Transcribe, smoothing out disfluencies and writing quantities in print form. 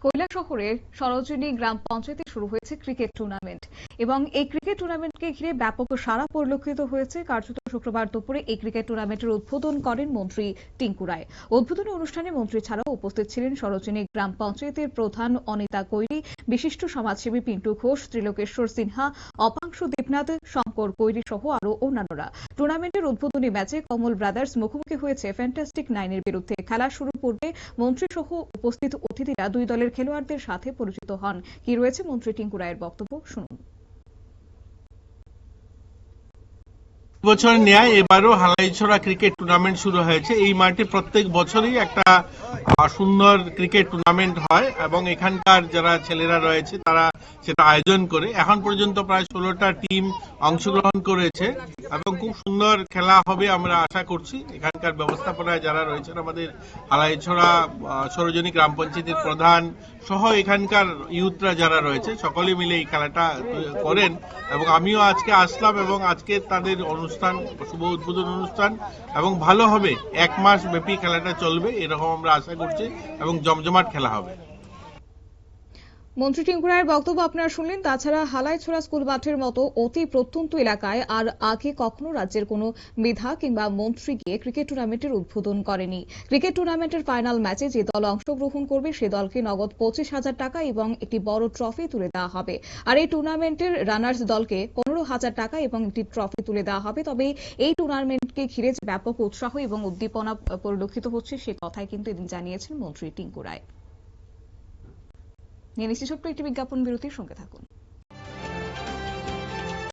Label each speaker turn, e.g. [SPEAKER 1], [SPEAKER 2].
[SPEAKER 1] কৈলাসহরের সরোজিনী গ্রাম পঞ্চায়েতে শুরু হয়েছে ক্রিকেট টুর্নামেন্ট এবং এই ক্রিকেট টুর্নামেন্টকে ঘিরে ব্যাপক সাড়া পরিলক্ষিত হয়েছে। কার্যত শুক্রবার দুপুরে এই ক্রিকেট টুর্নামেন্টের উদ্বোধন করেন মন্ত্রী টিঙ্কু রায়। উদ্বোধনী অনুষ্ঠানে মন্ত্রী ছাড়াও উপস্থিত ছিলেন সরোজিনী গ্রাম পঞ্চায়েতের প্রধান অনিতা কৈরি, বিশিষ্ট সমাজসেবী পিন্টু ঘোষ, ত্রিলোকেশ্বর সিনহা, অপাংশু দেবনাথ, শঙ্কর কৈরি সহ আরো অন্যান্যরা। টুর্নামেন্টের উদ্বোধনী ম্যাচে কমল ব্রাদার্স মুখোমুখি হয়েছে ফ্যান্টাস্টিক নাইনের বিরুদ্ধে। খেলা শুরুর পূর্বে মন্ত্রী সহ উপস্থিত অতিথিরা দুই দলের খেলোয়াড়দের সাথে পরিচিত হন। কি রয়েছে মন্ত্রী টিঙ্কু রায়ের বক্তব্য, শুনুন।
[SPEAKER 2] বছর ন্যায় এবারও হালাইছড়া ক্রিকেট টুর্নামেন্ট শুরু হয়েছে। এই মাঠে প্রত্যেক বছরই একটা সুন্দর ক্রিকেট টুর্নামেন্ট হয় এবং এখানকার যারা ছেলেরা রয়েছে তারা সেটা আয়োজন করে। এখন পর্যন্ত প্রায় 16টা টিম অংশগ্রহণ করেছে এবং খুব সুন্দর খেলা হবে আমরা আশা করছি। এখানকার ব্যবস্থাপনায় যারা রয়েছেন, আমাদের হালাইছড়া সরোজিনী গ্রাম পঞ্চায়েতের প্রধান সহ এখানকার ইউথরা যারা রয়েছে সকলে মিলে এই খেলাটা করেন এবং আমিও আজকে আসলাম এবং আজকে তাদের অনুষ্ঠান, শুভ উদ্বোধন অনুষ্ঠান এবং ভালো হবে। 1 মাস ব্যাপী খেলাটা চলবে এরকম আমরা আশা করছি এবং জমজমাট খেলা হবে।
[SPEAKER 1] মন্ত্রী টিঙ্কু রায়ের বক্তব্য আপনারা শুনলেন। তাছাড়া হালাইছড়া স্কুল মাঠের মতো অতি প্রত্যন্ত এলাকায় আর আগে কখনো রাজ্যের কোনো মেধা কিংবা মন্ত্রী গিয়ে ক্রিকেট টুর্নামেন্টের উদ্বোধন করেনি। ক্রিকেট টুর্নামেন্টের ফাইনাল ম্যাচে যে দল অংশগ্রহণ করবে সে দলকে নগদ 25,000 টাকা এবং একটি বড় ট্রফি তুলে দেওয়া হবে। আর এই টুর্নামেন্টের রানার্স দলকে 15,000 টাকা এবং একটি ট্রফি তুলে দেওয়া হবে। তবে এই টুর্নামেন্টকে ঘিরে যে ব্যাপক উৎসাহ এবং উদ্দীপনা পরিলক্ষিত হচ্ছে সে কথাই কিন্তু এদিন জানিয়েছেন মন্ত্রী টিঙ্কু রায়। নিয়ে নিচ্ছি ছোট্ট একটি বিজ্ঞাপন বিরতির সঙ্গে থাকুন।